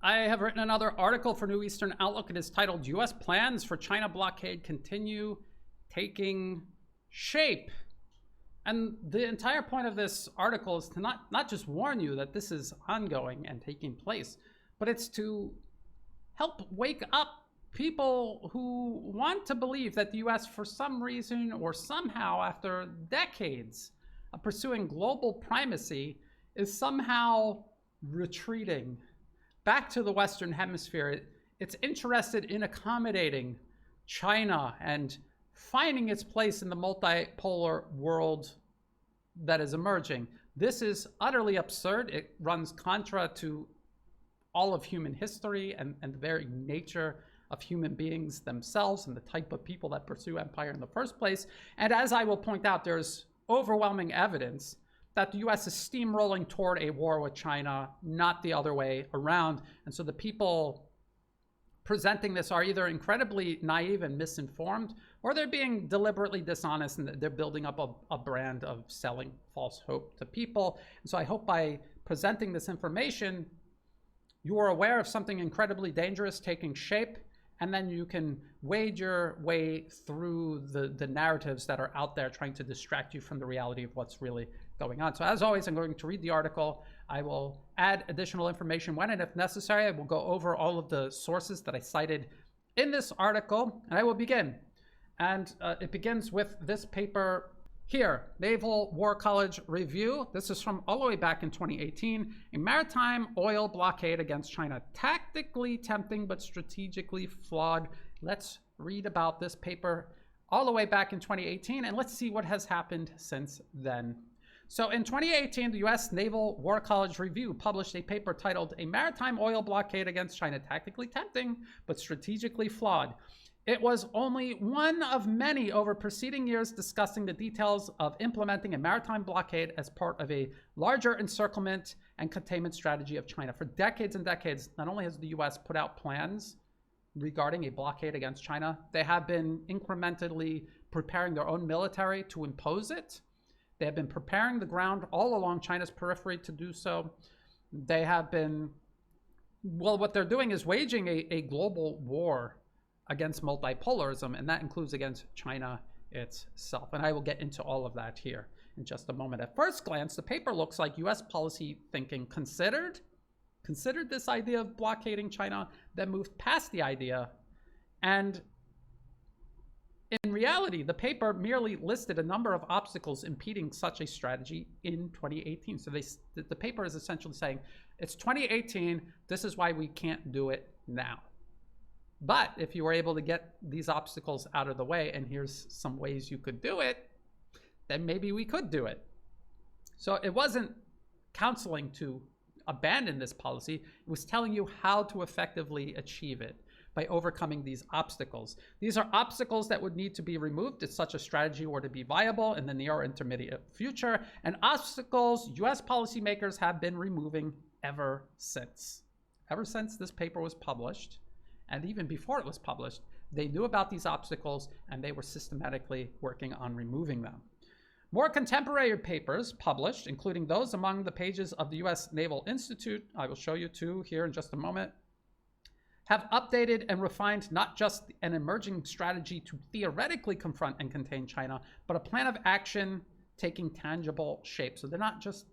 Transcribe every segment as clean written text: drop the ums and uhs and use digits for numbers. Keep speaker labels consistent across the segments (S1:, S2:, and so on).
S1: I have written another article for New Eastern Outlook. It is titled, U.S. Plans for China Blockade Continue Taking Shape. And the entire point of this article is to not just warn you that this is ongoing and taking place, but it's to help wake up people who want to believe that the U.S. for some reason or somehow after decades of pursuing global primacy is somehow retreating back to the Western Hemisphere. It's interested in accommodating China and finding its place in the multipolar world that is emerging. This is utterly absurd. It runs contra to all of human history and the very nature of human beings themselves and the type of people that pursue empire in the first place. And as I will point out, there's overwhelming evidence that the US is steamrolling toward a war with China, not the other way around. And so the people presenting this are either incredibly naive and misinformed, or they're being deliberately dishonest and they're building up a brand of selling false hope to people. And so I hope by presenting this information, you are aware of something incredibly dangerous taking shape, and then you can wade your way through the narratives that are out there trying to distract you from the reality of what's really going on. So as always, I'm going to read the article. I will add additional information when and if necessary. I will go over all of the sources that I cited in this article, and I will begin. And it begins with this paper here, Naval War College Review. This is from all the way back in 2018. A maritime oil blockade against China, tactically tempting but strategically flawed. Let's read about this paper all the way back in 2018, and let's see what has happened since then. So in 2018, the U.S. Naval War College Review published a paper titled, A Maritime Oil Blockade Against China, Tactically Tempting but Strategically Flawed. It was only one of many over preceding years discussing the details of implementing a maritime blockade as part of a larger encirclement and containment strategy of China. For decades and decades, not only has the U.S. put out plans regarding a blockade against China, they have been incrementally preparing their own military to impose it. They have been preparing the ground all along China's periphery to do so. They have been, well, what they're doing is waging a global war against multipolarism, and that includes against China itself. And I will get into all of that here in just a moment. At first glance, the paper looks like U.S. policy thinking considered this idea of blockading China, then moved past the idea. And in reality, the paper merely listed a number of obstacles impeding such a strategy in 2018. So the paper is essentially saying, it's 2018, this is why we can't do it now. But if you were able to get these obstacles out of the way, and here's some ways you could do it, then maybe we could do it. So it wasn't counseling to abandon this policy. It was telling you how to effectively achieve it by overcoming these obstacles. These are obstacles that would need to be removed if such a strategy were to be viable in the near or intermediate future, and obstacles US policymakers have been removing ever since. Ever since this paper was published, and even before it was published, they knew about these obstacles and they were systematically working on removing them. More contemporary papers published, including those among the pages of the U.S. Naval Institute, I will show you two here in just a moment, have updated and refined not just an emerging strategy to theoretically confront and contain China, but a plan of action taking tangible shape. So they're not just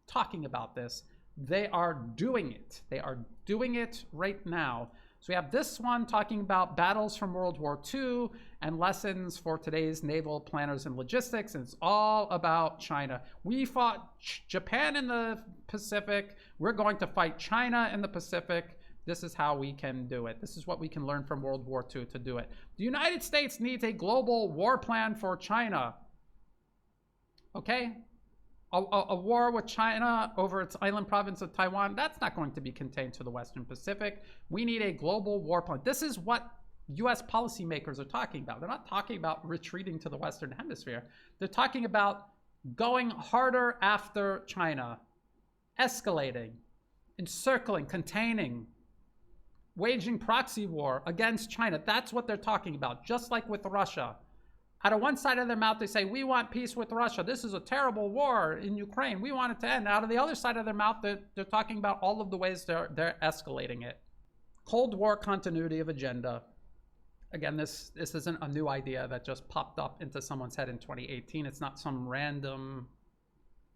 S1: talking about this, they are doing it. They are doing it right now. So we have this one talking about battles from World War II and lessons for today's naval planners and logistics. And it's all about China. We fought Japan in the Pacific. We're going to fight China in the Pacific. This is how we can do it. This is what we can learn from World War II to do it. The United States needs a global war plan for China. Okay? A war with China over its island province of Taiwan, that's not going to be contained to the Western Pacific. We need a global war plan. This is what US policymakers are talking about. They're not talking about retreating to the Western Hemisphere. They're talking about going harder after China, escalating, encircling, containing, waging proxy war against China. That's what they're talking about, just like with Russia. Out of one side of their mouth, they say, we want peace with Russia. This is a terrible war in Ukraine. We want it to end. Out of the other side of their mouth, they're talking about all of the ways they're escalating it. Cold War continuity of agenda. Again, this isn't a new idea that just popped up into someone's head in 2018. It's not some random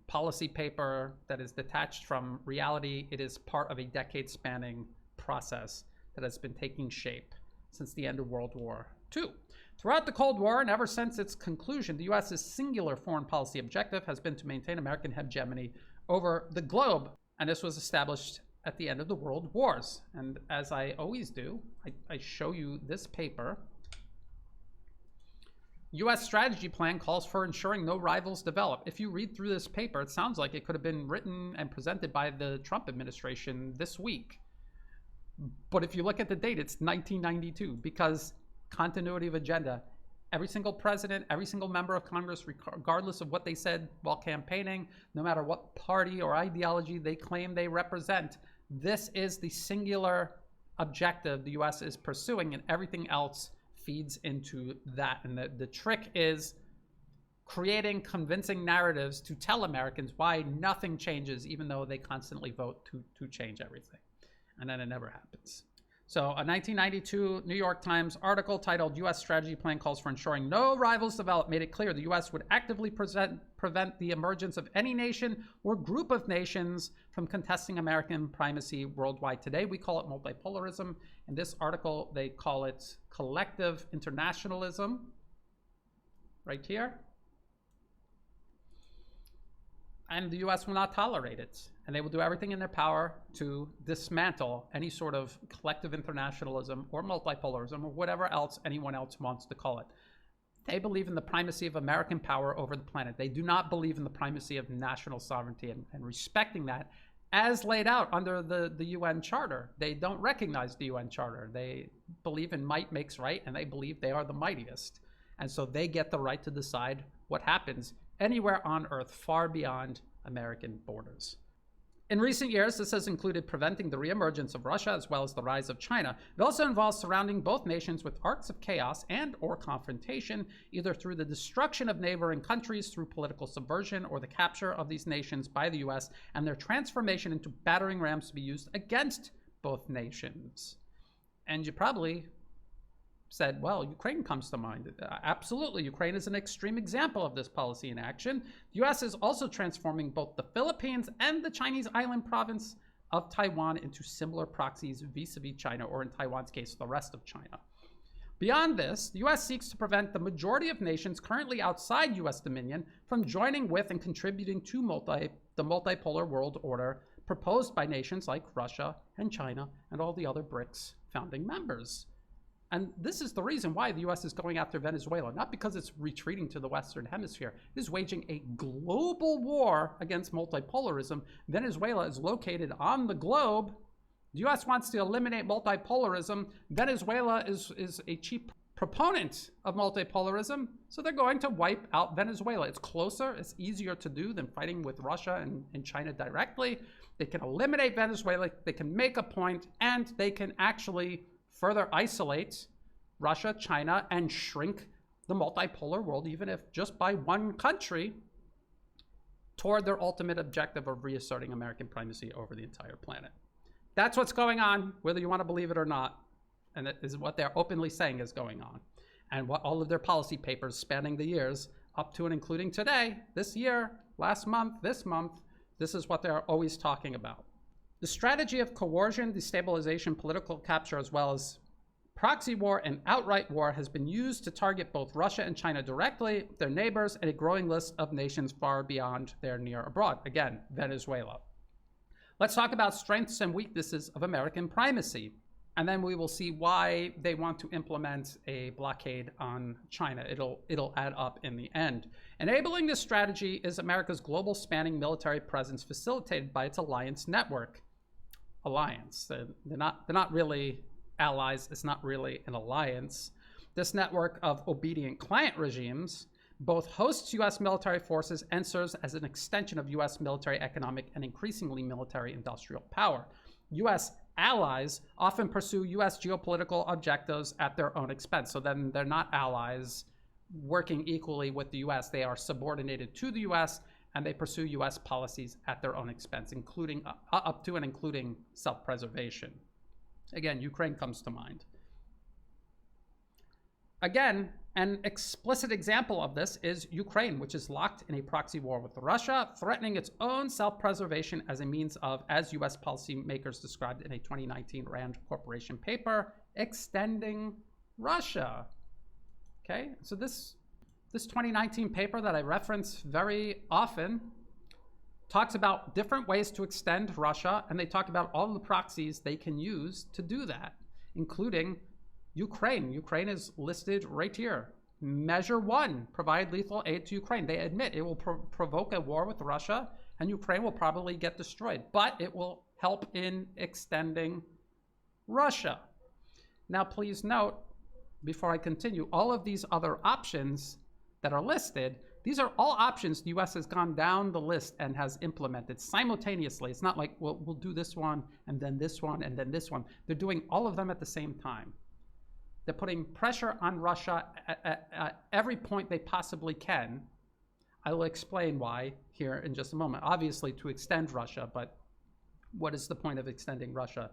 S1: policy paper that is detached from reality. It is part of a decade-spanning process that has been taking shape since the end of World War II. Throughout the Cold War and ever since its conclusion, the U.S.'s singular foreign policy objective has been to maintain American hegemony over the globe. And this was established at the end of the World Wars. And as I always do, I show you this paper. U.S. strategy plan calls for ensuring no rivals develop. If you read through this paper, it sounds like it could have been written and presented by the Trump administration this week. But if you look at the date, it's 1992, because continuity of agenda. Every single president, every single member of Congress, regardless of what they said while campaigning, no matter what party or ideology they claim they represent, this is the singular objective the U.S. is pursuing, and everything else feeds into that. And the trick is creating convincing narratives to tell Americans why nothing changes, even though they constantly vote to change everything. And then it never happens. So a 1992 New York Times article titled U.S. Strategy Plan Calls for Ensuring No Rivals Develop made it clear the U.S. would actively prevent the emergence of any nation or group of nations from contesting American primacy worldwide. Today, we call it multipolarism. In this article, they call it collective internationalism, right here. And the U.S. will not tolerate it. And they will do everything in their power to dismantle any sort of collective internationalism or multipolarism or whatever else anyone else wants to call it. They believe in the primacy of American power over the planet. They do not believe in the primacy of national sovereignty and respecting that as laid out under the UN Charter. They don't recognize the UN Charter. They believe in might makes right, and they believe they are the mightiest. And so they get the right to decide what happens anywhere on Earth far beyond American borders. In recent years, this has included preventing the reemergence of Russia as well as the rise of China. It also involves surrounding both nations with arcs of chaos and or confrontation, either through the destruction of neighboring countries through political subversion or the capture of these nations by the US and their transformation into battering rams to be used against both nations. And you probably said, well, Ukraine comes to mind. Absolutely, Ukraine is an extreme example of this policy in action. The US is also transforming both the Philippines and the Chinese island province of Taiwan into similar proxies vis-a-vis China, or in Taiwan's case, the rest of China. Beyond this, the US seeks to prevent the majority of nations currently outside US dominion from joining with and contributing to the multipolar world order proposed by nations like Russia and China and all the other BRICS founding members. And this is the reason why the U.S. is going after Venezuela, not because it's retreating to the Western Hemisphere. It is waging a global war against multipolarism. Venezuela is located on the globe. The U.S. wants to eliminate multipolarism. Venezuela is a cheap proponent of multipolarism, so they're going to wipe out Venezuela. It's closer, it's easier to do than fighting with Russia and China directly. They can eliminate Venezuela, they can make a point, and they can actually further isolate Russia, China, and shrink the multipolar world, even if just by one country, toward their ultimate objective of reasserting American primacy over the entire planet. That's what's going on, whether you want to believe it or not. And that is what they're openly saying is going on. And what all of their policy papers spanning the years up to and including today, this year, last month, this is what they're always talking about. The strategy of coercion, destabilization, political capture, as well as proxy war and outright war has been used to target both Russia and China directly, their neighbors, and a growing list of nations far beyond their near abroad. Again, Venezuela. Let's talk about strengths and weaknesses of American primacy. And then we will see why they want to implement a blockade on China. It'll add up in the end. Enabling this strategy is America's global spanning military presence facilitated by its alliance network. Alliance. They're not really allies. It's not really an alliance. This network of obedient client regimes both hosts U.S. military forces and serves as an extension of U.S. military, economic, and increasingly military industrial power. U.S. allies often pursue U.S. geopolitical objectives at their own expense. So then they're not allies working equally with the US. They are subordinated to the US, and they pursue US policies at their own expense, including up to and including self-preservation. Again, Ukraine comes to mind. Again, an explicit example of this is Ukraine, which is locked in a proxy war with Russia, threatening its own self-preservation as a means of, as US policymakers described in a 2019 RAND Corporation paper, extending Russia. Okay, so this 2019 paper that I reference very often talks about different ways to extend Russia, and they talk about all the proxies they can use to do that, including Ukraine. Ukraine is listed right here. Measure 1, provide lethal aid to Ukraine. They admit it will provoke a war with Russia, and Ukraine will probably get destroyed, but it will help in extending Russia. Now, please note, before I continue, all of these other options that are listed, these are all options the US has gone down the list and has implemented simultaneously. It's not like, well, we'll do this one, and then this one, and then this one. They're doing all of them at the same time. They're putting pressure on Russia at every point they possibly can. I will explain why here in just a moment. Obviously, to extend Russia, but what is the point of extending Russia?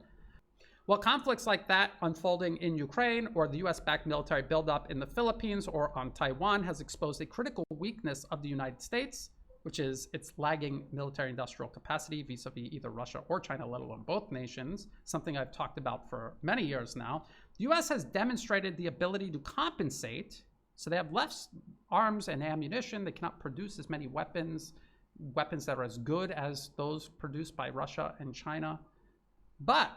S1: Well, conflicts like that unfolding in Ukraine, or the US-backed military buildup in the Philippines or on Taiwan, has exposed a critical weakness of the United States, which is its lagging military-industrial capacity vis-a-vis either Russia or China, let alone both nations, something I've talked about for many years now. The US has demonstrated the ability to compensate, so they have less arms and ammunition. They cannot produce as many weapons that are as good as those produced by Russia and China. But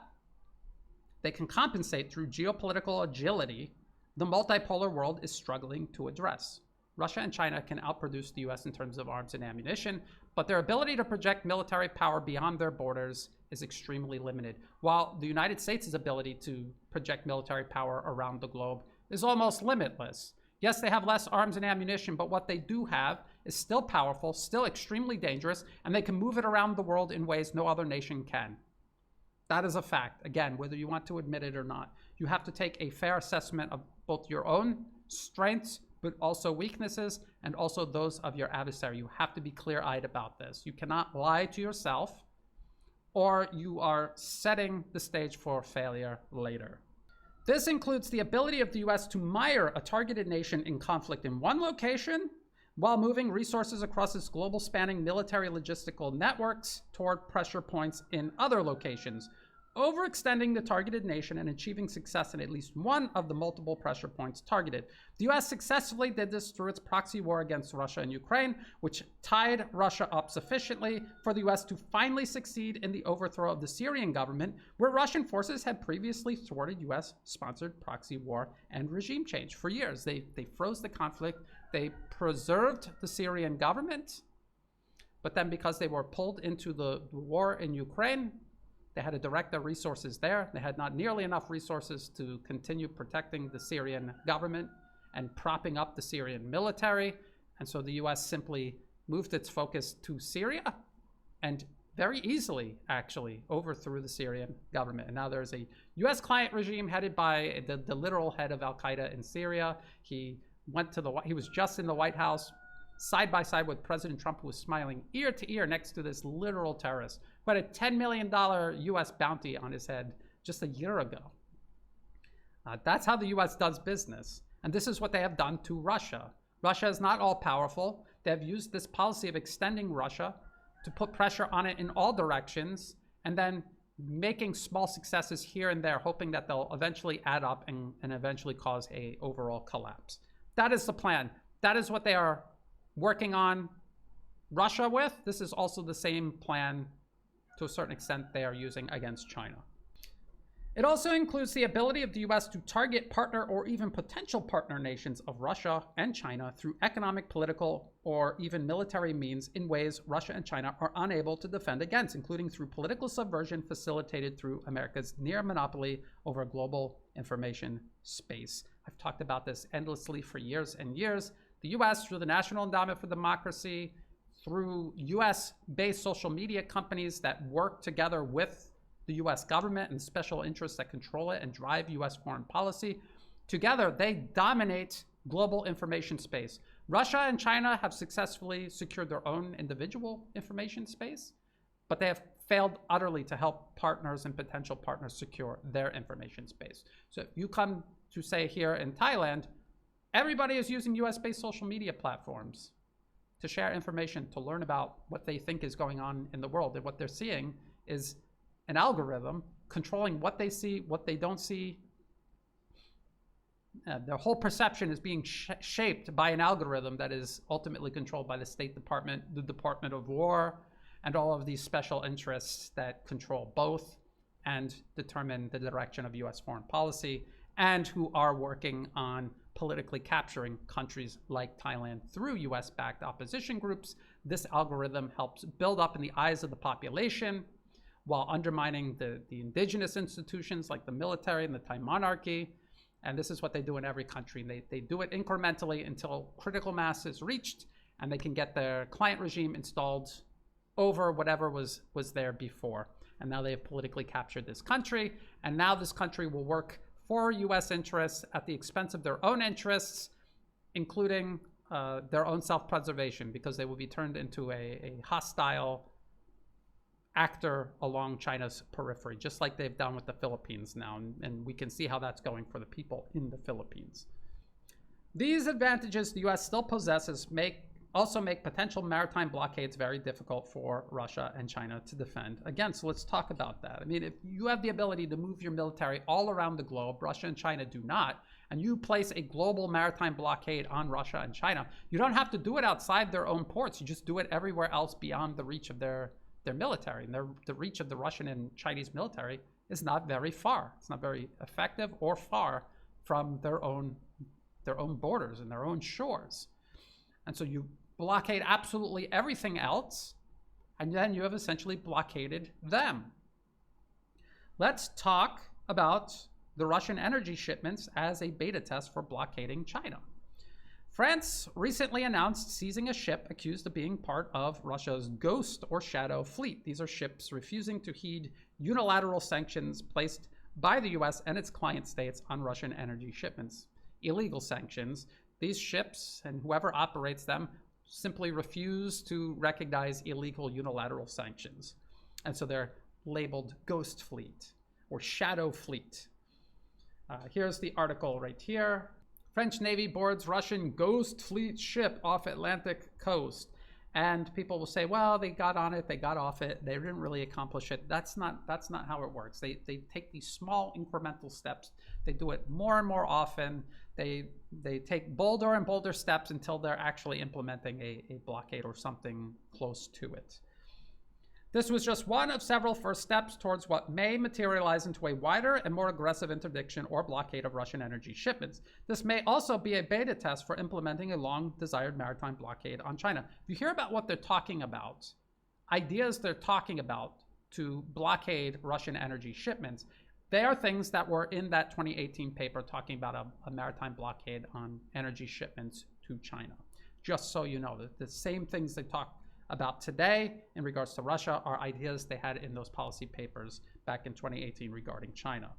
S1: they can compensate through geopolitical agility the multipolar world is struggling to address. Russia and China can outproduce the US in terms of arms and ammunition, but their ability to project military power beyond their borders is extremely limited, while the United States' ability to project military power around the globe is almost limitless. Yes, they have less arms and ammunition, but what they do have is still powerful, still extremely dangerous, and they can move it around the world in ways no other nation can. That is a fact. Again, whether you want to admit it or not, you have to take a fair assessment of both your own strengths, but also weaknesses, and also those of your adversary. You have to be clear-eyed about this. You cannot lie to yourself, or you are setting the stage for failure later. This includes the ability of the US to mire a targeted nation in conflict in one location, while moving resources across its global spanning military logistical networks toward pressure points in other locations, overextending the targeted nation and achieving success in at least one of the multiple pressure points targeted. The US successfully did this through its proxy war against Russia and Ukraine, which tied Russia up sufficiently for the US to finally succeed in the overthrow of the Syrian government, where Russian forces had previously thwarted US-sponsored proxy war and regime change for years. They froze the conflict. They preserved the Syrian government, but then because they were pulled into the war in Ukraine, they had to direct their resources there. They had not nearly enough resources to continue protecting the Syrian government and propping up the Syrian military. And so the US simply moved its focus to Syria and very easily actually overthrew the Syrian government. And now there's a US client regime headed by the literal head of Al-Qaeda in Syria. He was just in the White House side by side with President Trump, who was smiling ear to ear next to this literal terrorist who had a $10 million US bounty on his head just a year ago. That's how the US does business. And this is what they have done to Russia. Russia is not all powerful. They have used this policy of extending Russia to put pressure on it in all directions, and then making small successes here and there, hoping that they'll eventually add up and eventually cause an overall collapse. That is the plan. That is what they are working on Russia with. This is also the same plan to a certain extent they are using against China. It also includes the ability of the US to target partner or even potential partner nations of Russia and China through economic, political, or even military means in ways Russia and China are unable to defend against, including through political subversion facilitated through America's near monopoly over global information space. I've talked about this endlessly for years and years. The US, through the National Endowment for Democracy, through US-based social media companies that work together with the US government and special interests that control it and drive US foreign policy, together they dominate global information space. Russia and China have successfully secured their own individual information space, but they have failed utterly to help partners and potential partners secure their information space. So if you come to, say, here in Thailand, everybody is using US-based social media platforms to share information, to learn about what they think is going on in the world. And what they're seeing is an algorithm controlling what they see, what they don't see. Their whole perception is being shaped by an algorithm that is ultimately controlled by the State Department, the Department of War, and all of these special interests that control both and determine the direction of US foreign policy, and who are working on politically capturing countries like Thailand through US-backed opposition groups. This algorithm helps build up in the eyes of the population while undermining the indigenous institutions like the military and the Thai monarchy. And this is what they do in every country. They do it incrementally until critical mass is reached and they can get their client regime installed over whatever was there before. And now they have politically captured this country. And now this country will work for US interests at the expense of their own interests, including their own self-preservation, because they will be turned into a hostile actor along China's periphery, just like they've done with the Philippines now. And we can see how that's going for the people in the Philippines. These advantages the US still possesses also make potential maritime blockades very difficult for Russia and China to defend. Again, so let's talk about that. I mean, if you have the ability to move your military all around the globe, Russia and China do not, and you place a global maritime blockade on Russia and China, you don't have to do it outside their own ports. You just do it everywhere else beyond the reach of their military. And the reach of the Russian and Chinese military is not very far. It's not very effective or far from their own borders and their own shores. And so you blockade absolutely everything else, and then you have essentially blockaded them. Let's talk about the Russian energy shipments as a beta test for blockading China. France recently announced seizing a ship accused of being part of Russia's ghost or shadow fleet. These are ships refusing to heed unilateral sanctions placed by the US and its client states on Russian energy shipments. Illegal sanctions. These ships and whoever operates them simply refuse to recognize illegal unilateral sanctions. And so they're labeled ghost fleet or shadow fleet. Here's the article right here. French Navy boards Russian ghost fleet ship off Atlantic coast. And people will say, well, they got on it, they got off it, they didn't really accomplish it. That's not how it works. They take these small incremental steps. They do it more and more often. They take bolder and bolder steps until they're actually implementing a blockade or something close to it. This was just one of several first steps towards what may materialize into a wider and more aggressive interdiction or blockade of Russian energy shipments. This may also be a beta test for implementing a long-desired maritime blockade on China. If you hear about what they're talking about, ideas they're talking about to blockade Russian energy shipments, they are things that were in that 2018 paper talking about a maritime blockade on energy shipments to China. Just so you know, the same things they talk about today in regards to Russia are ideas they had in those policy papers back in 2018 regarding China.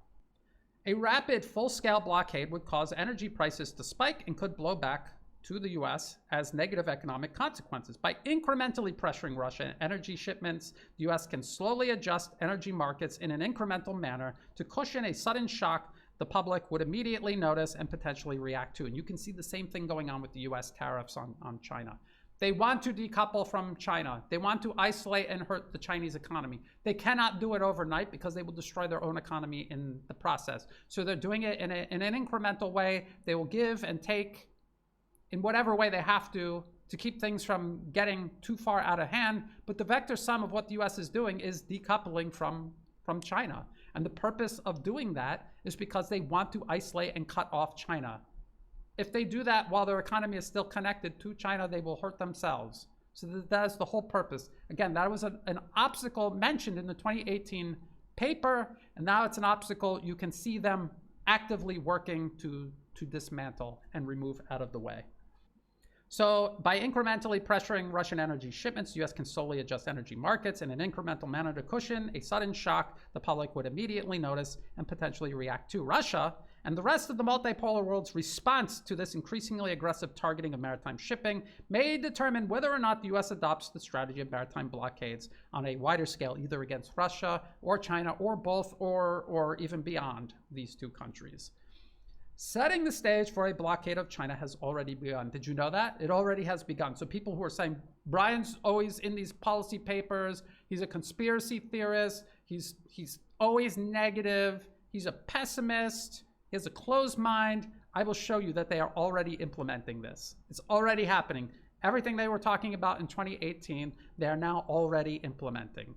S1: A rapid full-scale blockade would cause energy prices to spike and could blow back to the US as negative economic consequences. By incrementally pressuring Russian energy shipments, the US can slowly adjust energy markets in an incremental manner to cushion a sudden shock the public would immediately notice and potentially react to. And you can see the same thing going on with the US tariffs on China. They want to decouple from China. They want to isolate and hurt the Chinese economy. They cannot do it overnight because they will destroy their own economy in the process. So they're doing it in an incremental way. They will give and take in whatever way they have to keep things from getting too far out of hand. But the vector sum of what the US is doing is decoupling from China. And the purpose of doing that is because they want to isolate and cut off China. If they do that while their economy is still connected to China, they will hurt themselves. So that is the whole purpose. Again, that was an obstacle mentioned in the 2018 paper, and now it's an obstacle you can see them actively working to dismantle and remove out of the way. So by incrementally pressuring Russian energy shipments, the U.S. can solely adjust energy markets in an incremental manner to cushion a sudden shock the public would immediately notice and potentially react to. Russia and the rest of the multipolar world's response to this increasingly aggressive targeting of maritime shipping may determine whether or not the U.S. adopts the strategy of maritime blockades on a wider scale, either against Russia or China or both, or even beyond these two countries. Setting the stage for a blockade of China has already begun. Did you know that? It already has begun. So people who are saying, Brian's always in these policy papers, he's a conspiracy theorist, he's always negative, he's a pessimist, he has a closed mind, I will show you that they are already implementing this. It's already happening. Everything they were talking about in 2018, they are now already implementing.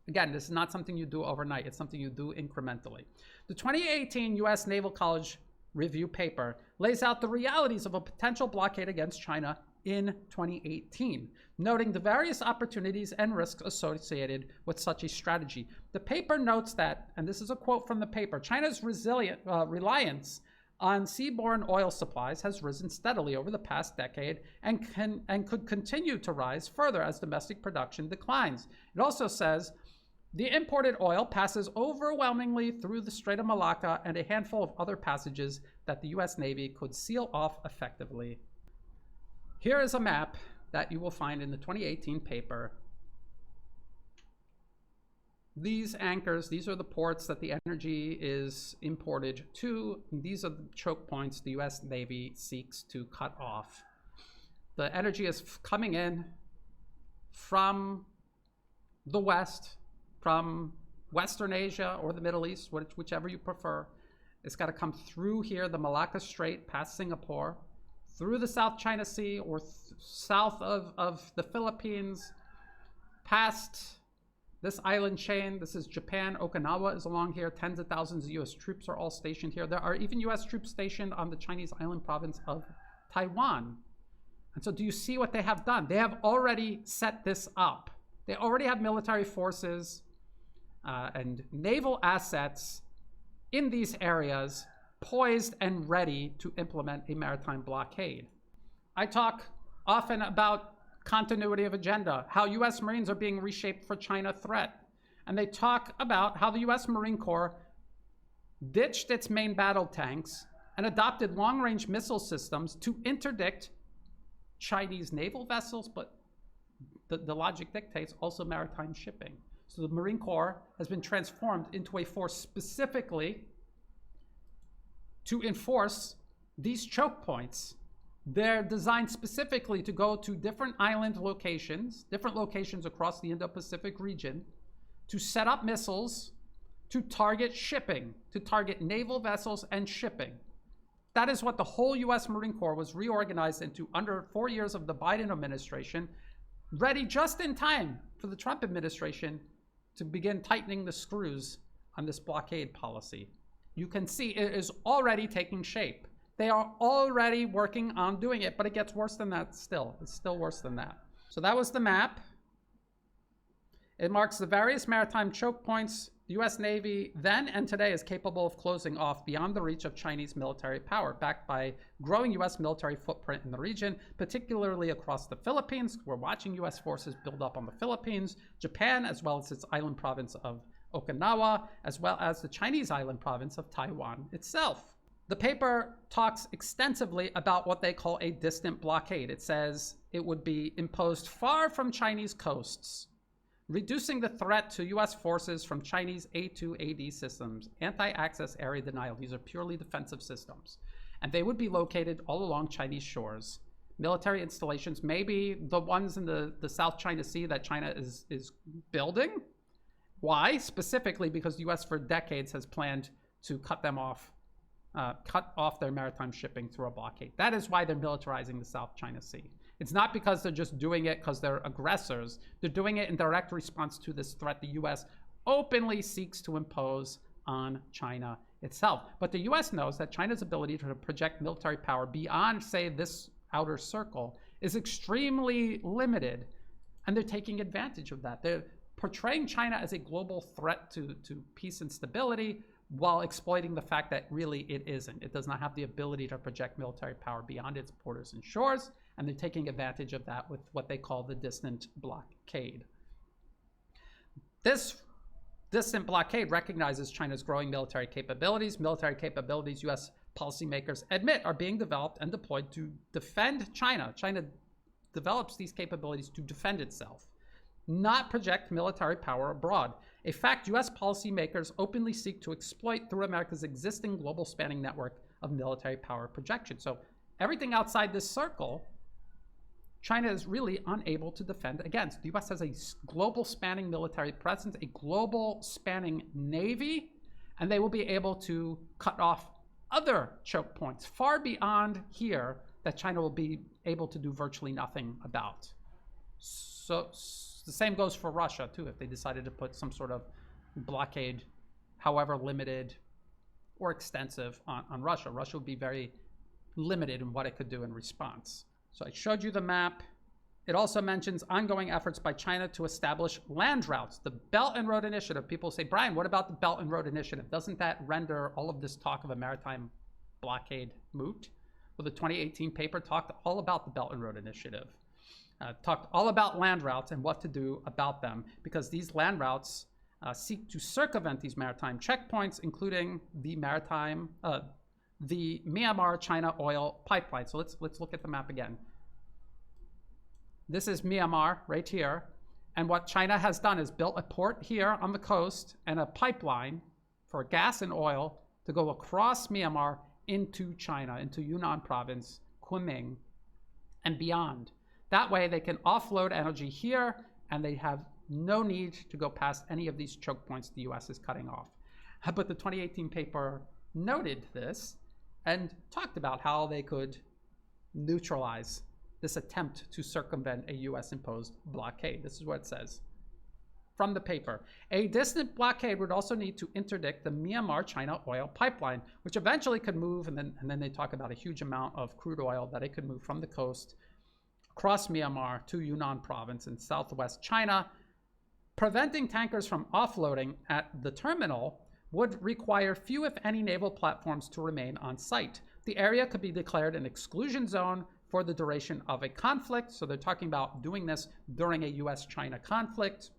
S1: Again, this is not something you do overnight. It's something you do incrementally. The 2018 U.S. Naval College Review paper lays out the realities of a potential blockade against China in 2018, noting the various opportunities and risks associated with such a strategy. The paper notes that, and this is a quote from the paper, China's reliance on seaborne oil supplies has risen steadily over the past decade and could continue to rise further as domestic production declines. It also says, the imported oil passes overwhelmingly through the Strait of Malacca and a handful of other passages that the U.S. Navy could seal off effectively. Here is a map that you will find in the 2018 paper. These anchors, these are the ports that the energy is imported to. These are the choke points the U.S. Navy seeks to cut off. The energy is coming in from the West, from Western Asia or the Middle East, whichever you prefer. It's got to come through here, the Malacca Strait, past Singapore, through the South China Sea or south of the Philippines, past this island chain. This is Japan. Okinawa is along here. Tens of thousands of U.S. troops are all stationed here. There are even U.S. troops stationed on the Chinese island province of Taiwan. And so do you see what they have done? They have already set this up. They already have military forces and naval assets in these areas poised and ready to implement a maritime blockade. I talk often about continuity of agenda, how U.S. Marines are being reshaped for China threat. And they talk about how the U.S. Marine Corps ditched its main battle tanks and adopted long-range missile systems to interdict Chinese naval vessels, but the logic dictates also maritime shipping. So the Marine Corps has been transformed into a force specifically to enforce these choke points. They're designed specifically to go to different island locations, different locations across the Indo-Pacific region, to set up missiles, to target shipping, to target naval vessels and shipping. That is what the whole U.S. Marine Corps was reorganized into under 4 years of the Biden administration, ready just in time for the Trump administration to begin tightening the screws on this blockade policy. You can see it is already taking shape. They are already working on doing it, but it gets worse than that still. It's still worse than that. So that was the map. It marks the various maritime choke points the U.S. Navy then and today is capable of closing off beyond the reach of Chinese military power, backed by growing U.S. military footprint in the region, particularly across the Philippines. We're watching U.S. forces build up on the Philippines, Japan, as well as its island province of Okinawa, as well as the Chinese island province of Taiwan itself. The paper talks extensively about what they call a distant blockade. It says it would be imposed far from Chinese coasts, reducing the threat to U.S. forces from Chinese A2AD systems, anti-access area denial. These are purely defensive systems. And they would be located all along Chinese shores. Military installations, maybe the ones in the South China Sea that China is building. Why? Specifically because the U.S. for decades has planned to cut them off, cut off their maritime shipping through a blockade. That is why they're militarizing the South China Sea. It's not because they're just doing it because they're aggressors. They're doing it in direct response to this threat the U.S. openly seeks to impose on China itself. But the U.S. knows that China's ability to project military power beyond, say, this outer circle is extremely limited, and they're taking advantage of that. They're portraying China as a global threat to peace and stability while exploiting the fact that really it isn't. It does not have the ability to project military power beyond its borders and shores, and they're taking advantage of that with what they call the distant blockade. This distant blockade recognizes China's growing military capabilities. Military capabilities U.S. policymakers admit are being developed and deployed to defend China. China develops these capabilities to defend itself, not project military power abroad. A fact U.S. policymakers openly seek to exploit through America's existing global spanning network of military power projection. So everything outside this circle, China is really unable to defend against. The U.S. has a global spanning military presence, a global spanning navy, and they will be able to cut off other choke points far beyond here that China will be able to do virtually nothing about. So the same goes for Russia too, if they decided to put some sort of blockade, however limited or extensive, on Russia. Russia would be very limited in what it could do in response. So I showed you the map. It also mentions ongoing efforts by China to establish land routes. The Belt and Road Initiative. People say, Brian, what about the Belt and Road Initiative? Doesn't that render all of this talk of a maritime blockade moot? Well, the 2018 paper talked all about the Belt and Road Initiative. Talked all about land routes and what to do about them, because these land routes seek to circumvent these maritime checkpoints, including the Myanmar-China oil pipeline. So let's look at the map again. This is Myanmar right here, and what China has done is built a port here on the coast and a pipeline for gas and oil to go across Myanmar into China, into Yunnan province, Kunming, and beyond. That way they can offload energy here, and they have no need to go past any of these choke points the US is cutting off. But the 2018 paper noted this and talked about how they could neutralize this attempt to circumvent a US-imposed blockade. This is what it says from the paper. A distant blockade would also need to interdict the Myanmar-China oil pipeline, which eventually could move, and then they talk about a huge amount of crude oil that it could move from the coast across Myanmar to Yunnan province in southwest China. Preventing tankers from offloading at the terminal would require few, if any, naval platforms to remain on site. The area could be declared an exclusion zone for the duration of a conflict. So they're talking about doing this during a US-China conflict.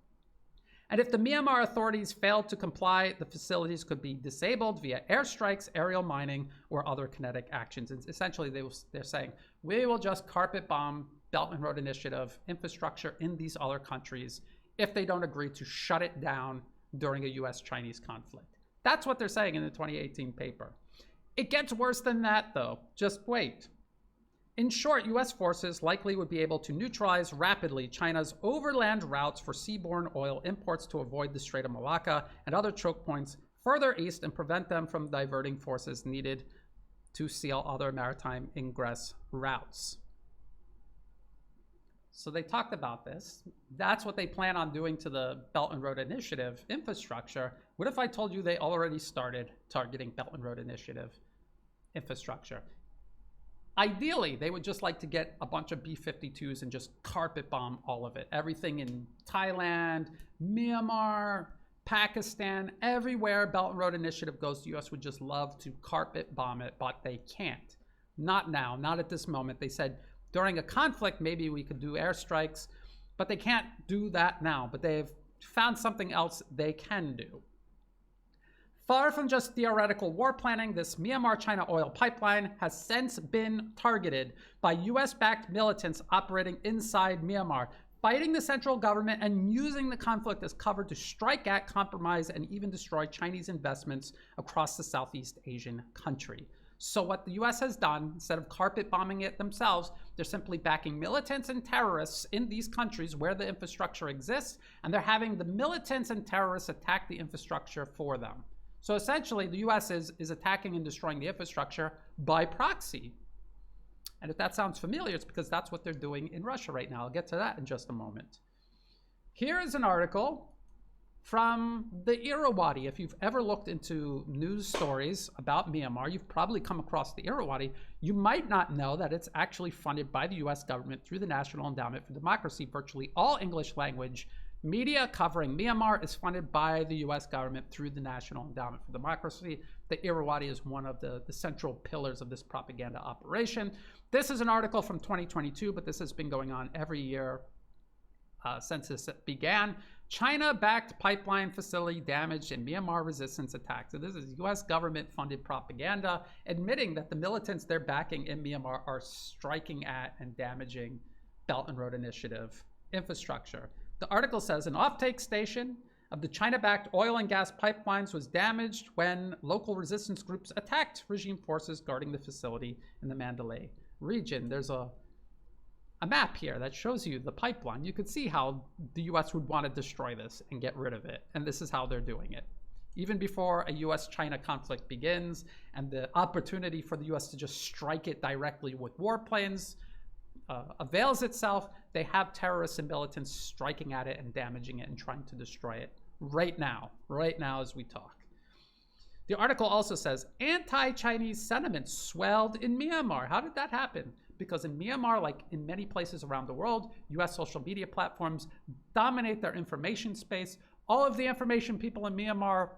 S1: And if the Myanmar authorities failed to comply, the facilities could be disabled via airstrikes, aerial mining, or other kinetic actions. And essentially, they're saying, we will just carpet bomb Belt and Road Initiative infrastructure in these other countries if they don't agree to shut it down during a US-Chinese conflict. That's what they're saying in the 2018 paper. It gets worse than that, though. Just wait. In short, US forces likely would be able to neutralize rapidly China's overland routes for seaborne oil imports to avoid the Strait of Malacca and other choke points further east and prevent them from diverting forces needed to seal other maritime ingress routes. So they talked about this. That's what they plan on doing to the Belt and Road Initiative infrastructure. What if I told you they already started targeting Belt and Road Initiative infrastructure? Ideally, they would just like to get a bunch of B-52s and just carpet bomb all of it. Everything in Thailand, Myanmar, Pakistan, everywhere Belt and Road Initiative goes, the US would just love to carpet bomb it, but they can't. Not now, not at this moment. They said during a conflict, maybe we could do airstrikes, but they can't do that now. But they've found something else they can do. Far from just theoretical war planning, this Myanmar-China oil pipeline has since been targeted by US-backed militants operating inside Myanmar, fighting the central government and using the conflict as cover to strike at, compromise, and even destroy Chinese investments across the Southeast Asian country. So what the US has done, instead of carpet bombing it themselves, they're simply backing militants and terrorists in these countries where the infrastructure exists, and they're having the militants and terrorists attack the infrastructure for them. So essentially, the US is attacking and destroying the infrastructure by proxy. And if that sounds familiar, it's because that's what they're doing in Russia right now. I'll get to that in just a moment. Here is an article from the Irrawaddy. If you've ever looked into news stories about Myanmar, you've probably come across the Irrawaddy. You might not know that it's actually funded by the US government through the National Endowment for Democracy. Virtually all English language Media covering Myanmar is funded by the US government through the National Endowment for Democracy. The Irrawaddy is one of the central pillars of this propaganda operation. This is an article from 2022, but this has been going on every year since this began. China-backed pipeline facility damaged in Myanmar resistance attacks. So this is US government-funded propaganda admitting that the militants they're backing in Myanmar are striking at and damaging Belt and Road Initiative infrastructure. The article says an offtake station of the China-backed oil and gas pipelines was damaged when local resistance groups attacked regime forces guarding the facility in the Mandalay region. There's a map here that shows you the pipeline. You could see how the US would want to destroy this and get rid of it. And this is how they're doing it. Even before a US-China conflict begins and the opportunity for the US to just strike it directly with warplanes avails itself, they have terrorists and militants striking at it and damaging it and trying to destroy it right now as we talk. The article also says anti-Chinese sentiment swelled in Myanmar. How did that happen? Because in Myanmar, like in many places around the world, US social media platforms dominate their information space. All of the information people in Myanmar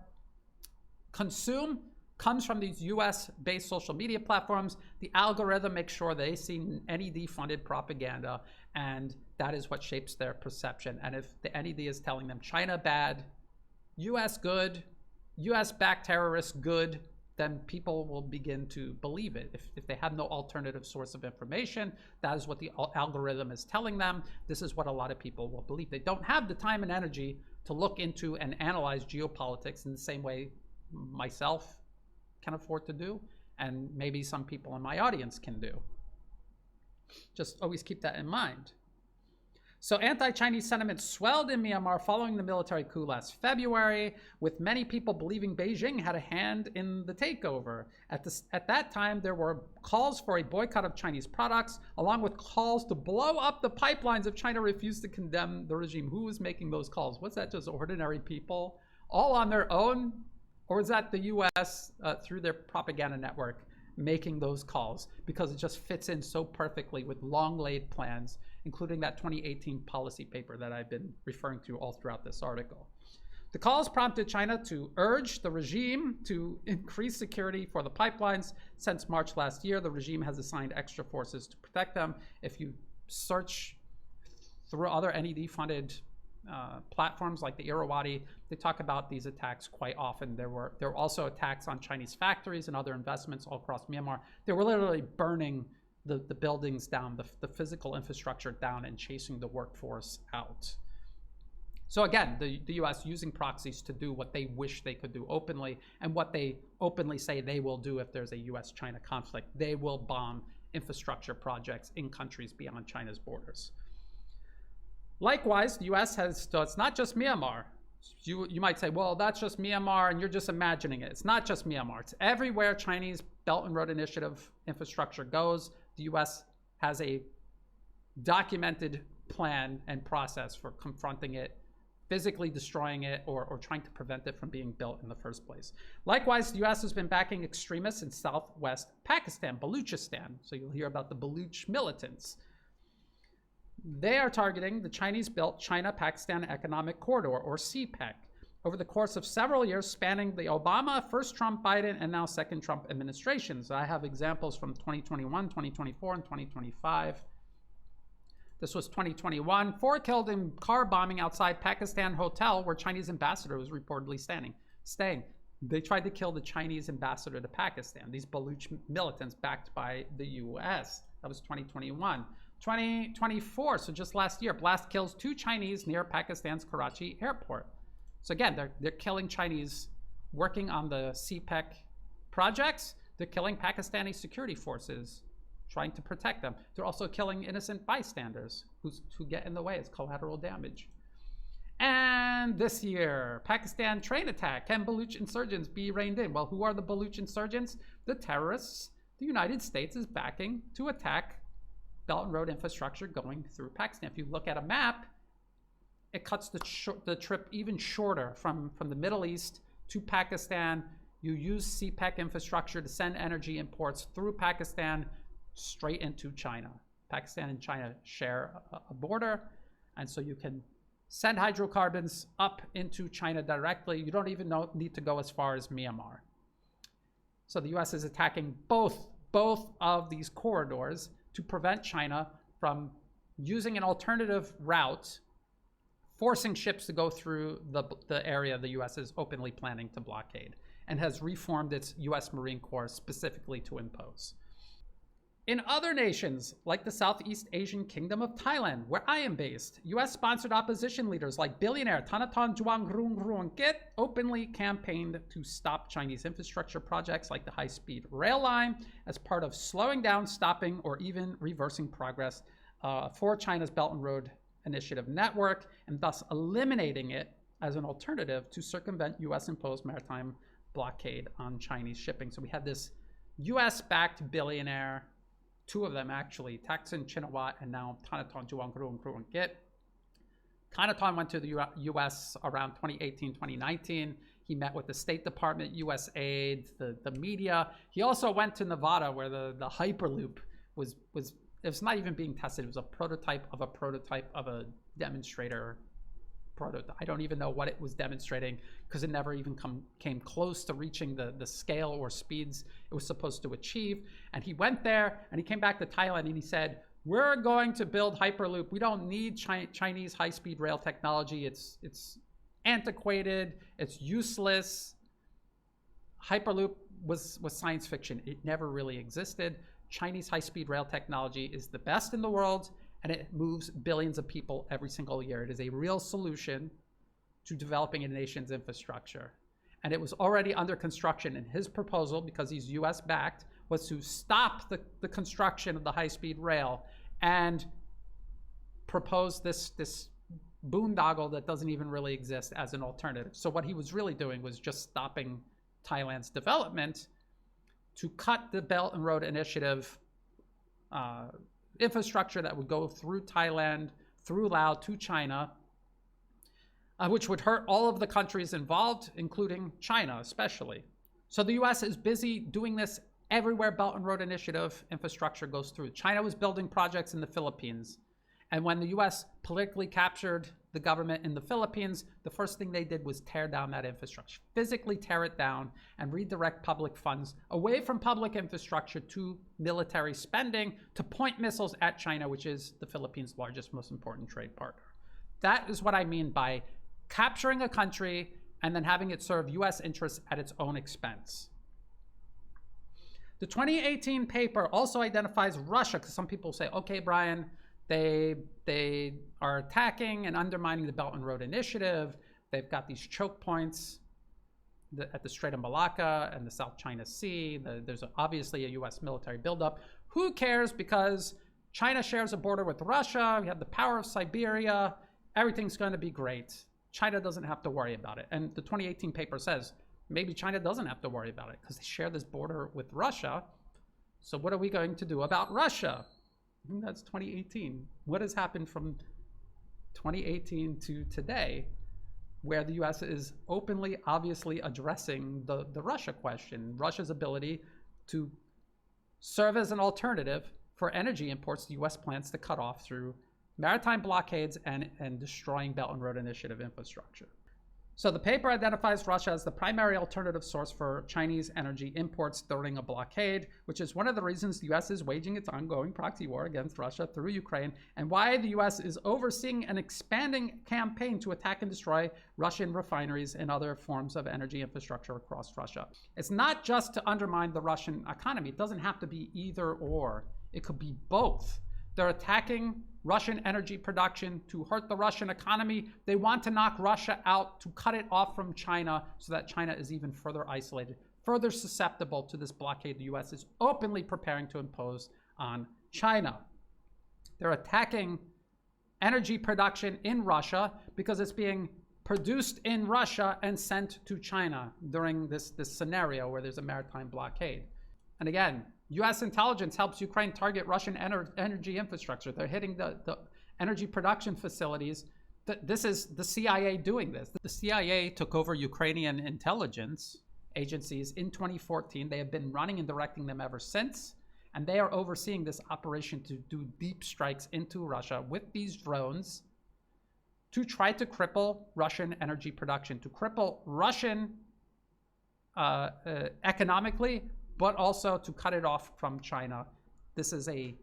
S1: consume comes from these US-based social media platforms. The algorithm makes sure they see NED-funded propaganda, and that is what shapes their perception. And if the NED is telling them China bad, US good, US-backed terrorists good, then people will begin to believe it. If they have no alternative source of information, that is what the algorithm is telling them. This is what a lot of people will believe. They don't have the time and energy to look into and analyze geopolitics in the same way myself can afford to do, and maybe some people in my audience can do. Just always keep that in mind. So anti-Chinese sentiment swelled in Myanmar following the military coup last February, with many people believing Beijing had a hand in the takeover. At that time, there were calls for a boycott of Chinese products, along with calls to blow up the pipelines if China refused to condemn the regime. Who was making those calls? Was that just ordinary people, all on their own? Or is that the US, through their propaganda network, making those calls? Because it just fits in so perfectly with long-laid plans, including that 2018 policy paper that I've been referring to all throughout this article. The calls prompted China to urge the regime to increase security for the pipelines. Since March last year, the regime has assigned extra forces to protect them. If you search through other NED-funded platforms like the Irrawaddy, they talk about these attacks quite often. There were also attacks on Chinese factories and other investments all across Myanmar. They were literally burning the buildings down, the physical infrastructure down, and chasing the workforce out. So again, the US using proxies to do what they wish they could do openly, and what they openly say they will do if there's a US-China conflict. They will bomb infrastructure projects in countries beyond China's borders. Likewise, the US has, so it's not just Myanmar. You might say, well, that's just Myanmar and you're just imagining it. It's not just Myanmar. It's everywhere Chinese Belt and Road Initiative infrastructure goes. The US has a documented plan and process for confronting it, physically destroying it, or trying to prevent it from being built in the first place. Likewise, the US has been backing extremists in southwest Pakistan, Baluchistan. So you'll hear about the Baluch militants. They are targeting the Chinese-built China-Pakistan Economic Corridor, or CPEC, over the course of several years spanning the Obama, first Trump, Biden, and now second Trump administrations. I have examples from 2021, 2024, and 2025. This was 2021. 4 killed in car bombing outside Pakistan hotel where Chinese ambassador was reportedly staying. They tried to kill the Chinese ambassador to Pakistan, these Baluch militants backed by the US. That was 2021. 2024, so just last year, blast kills 2 Chinese near Pakistan's Karachi airport. So again, they're killing Chinese working on the CPEC projects. They're killing Pakistani security forces trying to protect them. They're also killing innocent bystanders who get in the way as collateral damage. And this year, Pakistan train attack. Can Baluch insurgents be reined in? Well, who are the Baluch insurgents? The terrorists the United States is backing to attack Belt and Road infrastructure going through Pakistan. If you look at a map, it cuts the trip even shorter from the Middle East to Pakistan. You use CPEC infrastructure to send energy imports through Pakistan straight into China. Pakistan and China share a border, and so you can send hydrocarbons up into China directly. You don't even need to go as far as Myanmar. So the US is attacking both of these corridors to prevent China from using an alternative route, forcing ships to go through the area the US is openly planning to blockade, and has reformed its US Marine Corps specifically to impose. In other nations, like the Southeast Asian Kingdom of Thailand, where I am based, US-sponsored opposition leaders like billionaire Thanathorn Juangroongruangkit openly campaigned to stop Chinese infrastructure projects like the high-speed rail line as part of slowing down, stopping, or even reversing progress for China's Belt and Road Initiative network, and thus eliminating it as an alternative to circumvent US-imposed maritime blockade on Chinese shipping. So we had this US-backed billionaire, two of them actually, Thaksin Shinawatra and now Thanathorn Juangroongruangkit. Thanathorn went to the US around 2018, 2019. He met with the State Department, USAID, the media. He also went to Nevada where the Hyperloop was it was not even being tested. It was a prototype of a demonstrator prototype. I don't even know what it was demonstrating because it never even came close to reaching the scale or speeds it was supposed to achieve. And he went there and he came back to Thailand and he said, we're going to build Hyperloop. We don't need Chinese high-speed rail technology. It's antiquated. It's useless. Hyperloop was science fiction. It never really existed. Chinese high-speed rail technology is the best in the world, and it moves billions of people every single year. It is a real solution to developing a nation's infrastructure. And it was already under construction, and his proposal, because he's US-backed, was to stop the construction of the high-speed rail and propose this boondoggle that doesn't even really exist as an alternative. So what he was really doing was just stopping Thailand's development to cut the Belt and Road Initiative infrastructure that would go through Thailand, through Laos to China, which would hurt all of the countries involved, including China especially. So the US is busy doing this everywhere Belt and Road Initiative infrastructure goes through. China was building projects in the Philippines. And when the US politically captured the government in the Philippines, the first thing they did was tear down that infrastructure, physically tear it down and redirect public funds away from public infrastructure to military spending to point missiles at China, which is the Philippines' largest, most important trade partner. That is what I mean by capturing a country and then having it serve US interests at its own expense. The 2018 paper also identifies Russia, because some people say, okay, Brian, they are attacking and undermining the Belt and Road Initiative. They've got these choke points at the Strait of Malacca and the South China Sea. There's obviously a US military buildup. Who cares? Because China shares a border with Russia. We have the power of Siberia. Everything's going to be great. China doesn't have to worry about it. And the 2018 paper says, maybe China doesn't have to worry about it because they share this border with Russia. So what are we going to do about Russia? That's 2018. What has happened from 2018 to today, where the US is openly, obviously addressing the Russia question, Russia's ability to serve as an alternative for energy imports the US plans to cut off through maritime blockades and destroying Belt and Road Initiative infrastructure. So the paper identifies Russia as the primary alternative source for Chinese energy imports during a blockade, which is one of the reasons the US is waging its ongoing proxy war against Russia through Ukraine, and why the US is overseeing an expanding campaign to attack and destroy Russian refineries and other forms of energy infrastructure across Russia. It's not just to undermine the Russian economy. It doesn't have to be either or. It could be both. They're attacking Russian energy production to hurt the Russian economy. They want to knock Russia out, to cut it off from China so that China is even further isolated, further susceptible to this blockade the US is openly preparing to impose on China. They're attacking energy production in Russia because it's being produced in Russia and sent to China during this scenario where there's a maritime blockade. And again, US intelligence helps Ukraine target Russian energy infrastructure. They're hitting the energy production facilities. This is the CIA doing this. The CIA took over Ukrainian intelligence agencies in 2014. They have been running and directing them ever since. And they are overseeing this operation to do deep strikes into Russia with these drones to try to cripple Russian energy production, to cripple Russian economically, but also to cut it off from China. This is a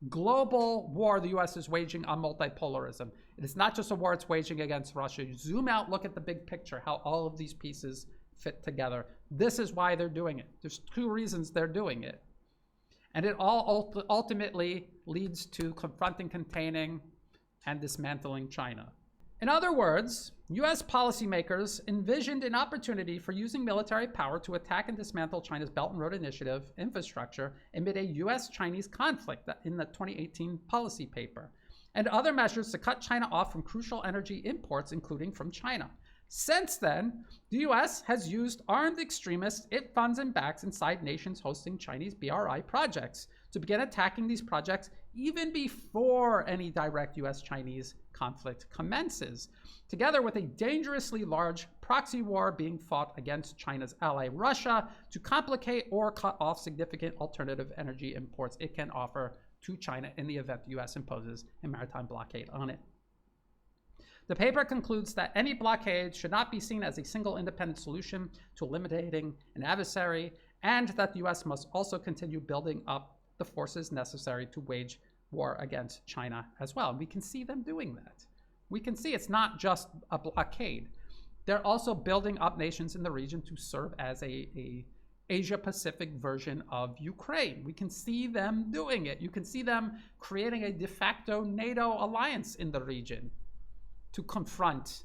S1: global war the US is waging on multipolarism. It is not just a war it's waging against Russia. You zoom out, look at the big picture, how all of these pieces fit together. This is why they're doing it. There's two reasons they're doing it. And it all ultimately leads to confronting, containing, and dismantling China. In other words, US policymakers envisioned an opportunity for using military power to attack and dismantle China's Belt and Road Initiative infrastructure amid a US-Chinese conflict in the 2018 policy paper, and other measures to cut China off from crucial energy imports, including from China. Since then, the US has used armed extremists it funds and backs inside nations hosting Chinese BRI projects to begin attacking these projects even before any direct US-Chinese conflict commences, together with a dangerously large proxy war being fought against China's ally Russia to complicate or cut off significant alternative energy imports it can offer to China in the event the US imposes a maritime blockade on it. The paper concludes that any blockade should not be seen as a single independent solution to eliminating an adversary, and that the US must also continue building up the forces necessary to wage war against China as well. And we can see them doing that. We can see it's not just a blockade. They're also building up nations in the region to serve as a Asia-Pacific version of Ukraine. We can see them doing it. You can see them creating a de facto NATO alliance in the region to confront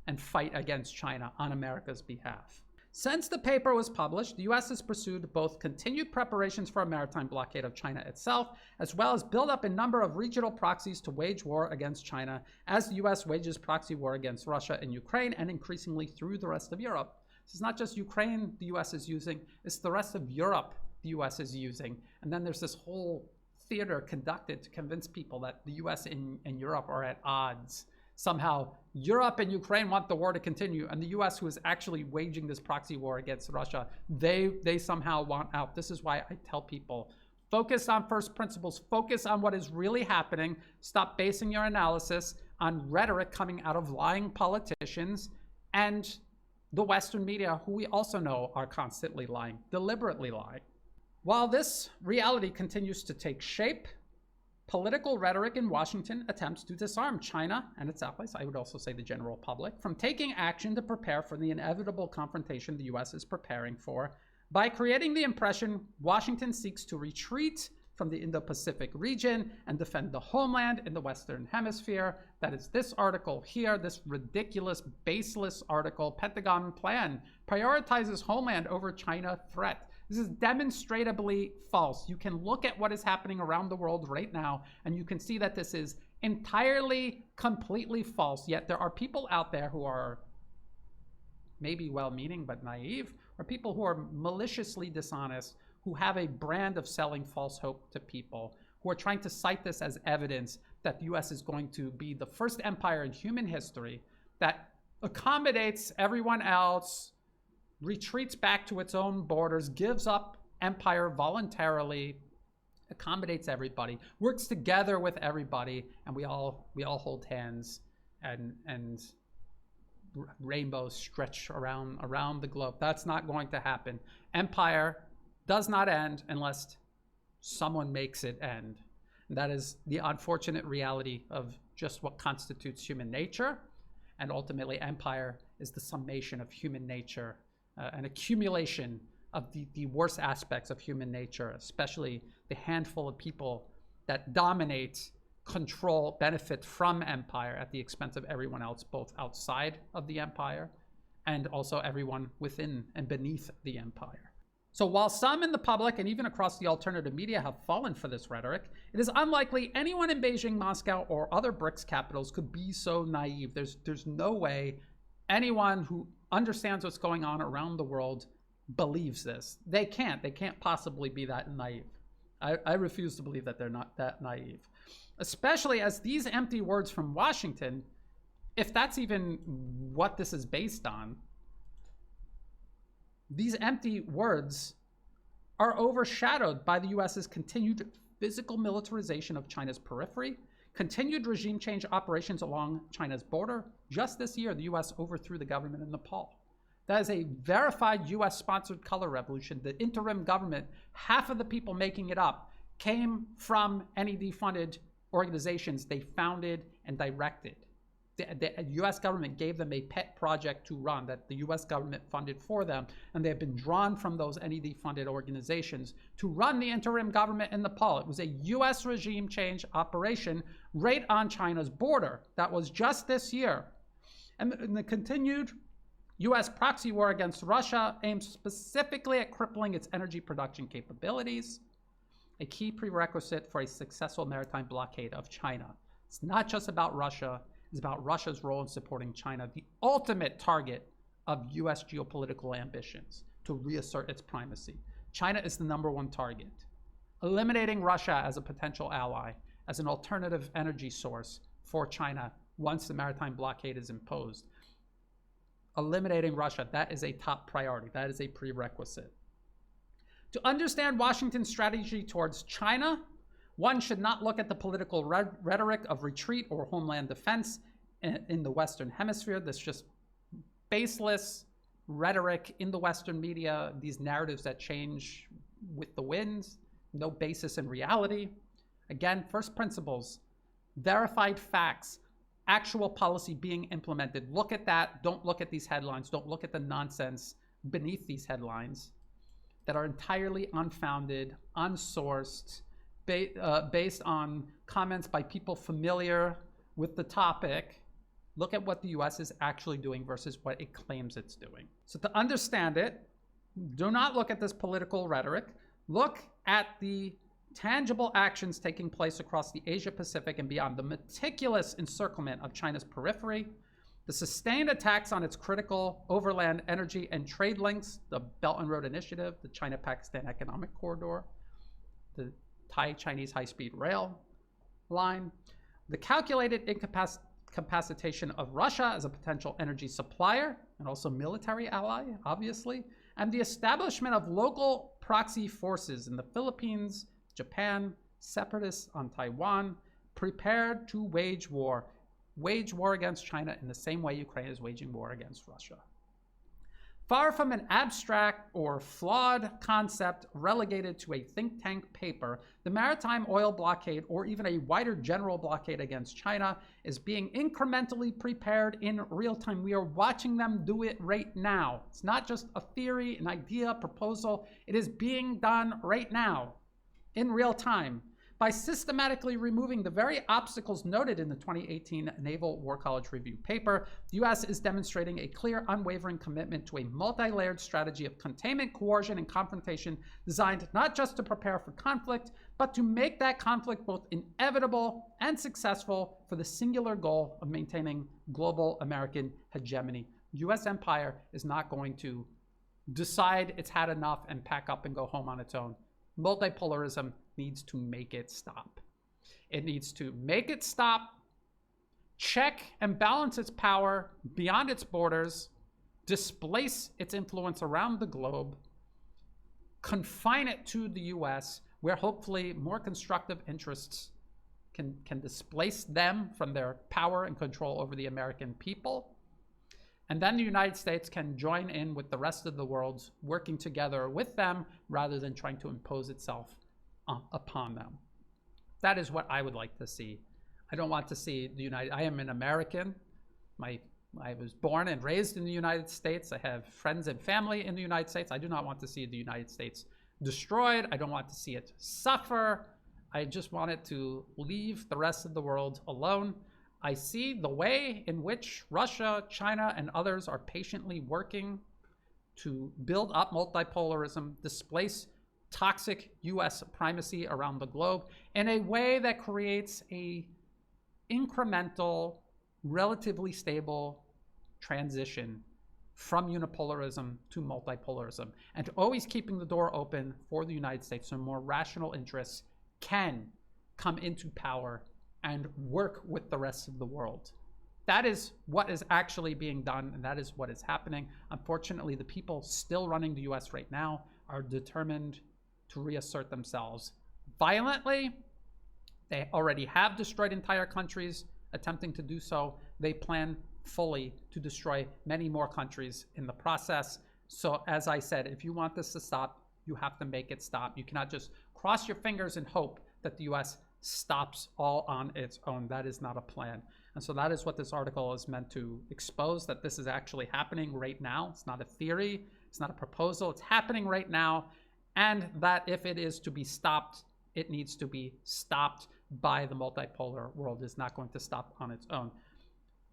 S1: and fight against China on America's behalf. Since the paper was published, the US has pursued both continued preparations for a maritime blockade of China itself, as well as build up a number of regional proxies to wage war against China, as the US wages proxy war against Russia and Ukraine, and increasingly through the rest of Europe. This is not just Ukraine the US is using, it's the rest of Europe the US is using. And then there's this whole theater conducted to convince people that the US and Europe are at odds. Somehow Europe and Ukraine want the war to continue, and the US, who is actually waging this proxy war against Russia, they somehow want out. This is why I tell people, focus on first principles, focus on what is really happening, stop basing your analysis on rhetoric coming out of lying politicians and the Western media, who we also know are constantly lying, deliberately lying. While this reality continues to take shape, political rhetoric in Washington attempts to disarm China and its allies, I would also say the general public, from taking action to prepare for the inevitable confrontation the US is preparing for by creating the impression Washington seeks to retreat from the Indo-Pacific region and defend the homeland in the Western Hemisphere. That is this article here, this ridiculous, baseless article. Pentagon plan prioritizes homeland over China threat. This is demonstrably false. You can look at what is happening around the world right now, and you can see that this is entirely, completely false. Yet there are people out there who are maybe well-meaning but naive, or people who are maliciously dishonest, who have a brand of selling false hope to people, who are trying to cite this as evidence that the US is going to be the first empire in human history that accommodates everyone else, retreats back to its own borders, gives up empire voluntarily, accommodates everybody, works together with everybody, and we all hold hands and rainbows stretch around the globe. That's not going to happen. Empire does not end unless someone makes it end. And that is the unfortunate reality of just what constitutes human nature. And ultimately, empire is the summation of human nature, an accumulation of the worst aspects of human nature, especially the handful of people that dominate, control, benefit from empire at the expense of everyone else, both outside of the empire and also everyone within and beneath the empire. So while some in the public and even across the alternative media have fallen for this rhetoric, it is unlikely anyone in Beijing, Moscow, or other BRICS capitals could be so naive. There's no way anyone who understands what's going on around the world believes this. They can't possibly be that naive. I refuse to believe that they're not that naive, especially as these empty words from Washington, if that's even what this is based on, these empty words are overshadowed by the US's continued physical militarization of China's periphery, Continued regime change operations along China's border. Just this year, the US overthrew the government in Nepal. That is a verified US-sponsored color revolution. The interim government, half of the people making it up, came from NED-funded organizations they founded and directed. The US government gave them a pet project to run that the US government funded for them, and they have been drawn from those NED-funded organizations to run the interim government in Nepal. It was a US regime change operation right on China's border. That was just this year. And the continued US proxy war against Russia aims specifically at crippling its energy production capabilities, a key prerequisite for a successful maritime blockade of China. It's not just about Russia. It's about Russia's role in supporting China, the ultimate target of US geopolitical ambitions to reassert its primacy. China is the #1 target. Eliminating Russia as a potential ally, as an alternative energy source for China once the maritime blockade is imposed. Eliminating Russia, that is a top priority. That is a prerequisite. To understand Washington's strategy towards China, one should not look at the political rhetoric of retreat or homeland defense in the Western Hemisphere. That's just baseless rhetoric in the Western media, these narratives that change with the winds, no basis in reality. Again, first principles, verified facts, actual policy being implemented. Look at that. Don't look at these headlines. Don't look at the nonsense beneath these headlines that are entirely unfounded, unsourced, based on comments by people familiar with the topic. Look at what the US is actually doing versus what it claims it's doing. So to understand it, do not look at this political rhetoric. Look at the tangible actions taking place across the Asia-Pacific and beyond, the meticulous encirclement of China's periphery, the sustained attacks on its critical overland energy and trade links, the Belt and Road Initiative, the China-Pakistan Economic Corridor, the Thai-Chinese high-speed rail line, the calculated incapacitation of Russia as a potential energy supplier and also military ally, obviously, and the establishment of local proxy forces in the Philippines, Japan, separatists on Taiwan, prepared to wage war against China in the same way Ukraine is waging war against Russia. Far from an abstract or flawed concept relegated to a think tank paper, the maritime oil blockade, or even a wider general blockade against China, is being incrementally prepared in real time. We are watching them do it right now. It's not just a theory, an idea, proposal. It is being done right now in real time by systematically removing the very obstacles noted in the 2018 Naval War College Review paper. The U.S. is demonstrating a clear, unwavering commitment to a multi-layered strategy of containment, coercion, and confrontation designed not just to prepare for conflict, but to make that conflict both inevitable and successful for the singular goal of maintaining global American hegemony. U.S. empire is not going to decide it's had enough and pack up and go home on its own. Multipolarism needs to make it stop. It needs to make it stop, check and balance its power beyond its borders, displace its influence around the globe, confine it to the US, where hopefully more constructive interests can displace them from their power and control over the American people. And then the United States can join in with the rest of the world, working together with them rather than trying to impose itself upon them. That is what I would like to see. I don't want to see the I am an American. I was born and raised in the United States. I have friends and family in the United States. I do not want to see the United States destroyed. I don't want to see it suffer. I just want it to leave the rest of the world alone. I see the way in which Russia, China, and others are patiently working to build up multipolarism, displace toxic US primacy around the globe in a way that creates a incremental, relatively stable transition from unipolarism to multipolarism, and always keeping the door open for the United States so more rational interests can come into power and work with the rest of the world. That is what is actually being done, and that is what is happening. Unfortunately, the people still running the US right now are determined to reassert themselves violently They already have destroyed entire countries, attempting to do so. They plan fully to destroy many more countries in the process. So as I said, if you want this to stop, you have to make it stop. You cannot just cross your fingers and hope that the US stops all on its own. That is not a plan. And so that is what this article is meant to expose, that this is actually happening right now. It's not a theory. It's not a proposal. It's happening right now. And that if it is to be stopped, it needs to be stopped by the multipolar world. It's not going to stop on its own.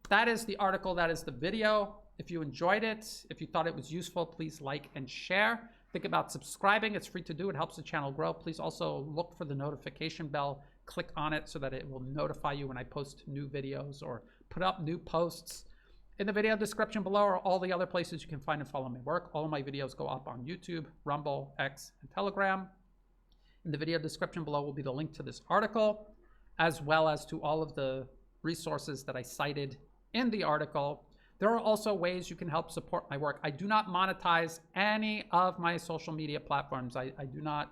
S1: That is the article. That is the video. If you enjoyed it, if you thought it was useful, please like and share. Think about subscribing. It's free to do. It helps the channel grow. Please also look for the notification bell. Click on it so that it will notify you when I post new videos or put up new posts. In the video description below are all the other places you can find and follow my work. All of my videos go up on YouTube, Rumble, X, and Telegram. In the video description below will be the link to this article, as well as to all of the resources that I cited in the article. There are also ways you can help support my work. I do not monetize any of my social media platforms. I do not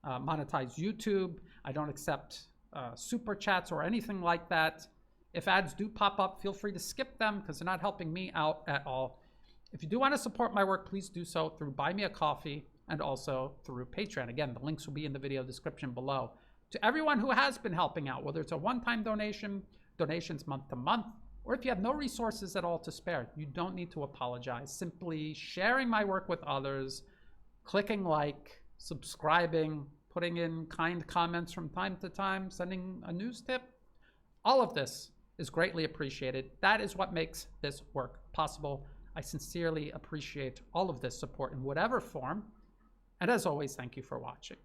S1: monetize YouTube. I don't accept super chats or anything like that. If ads do pop up, feel free to skip them because they're not helping me out at all. If you do want to support my work, please do so through Buy Me a Coffee and also through Patreon. Again, the links will be in the video description below. To everyone who has been helping out, whether it's a one-time donation, donations month to month, or if you have no resources at all to spare, you don't need to apologize. Simply sharing my work with others, clicking like, subscribing, putting in kind comments from time to time, sending a news tip, all of this is greatly appreciated. That is what makes this work possible. I sincerely appreciate all of this support in whatever form. And as always, thank you for watching.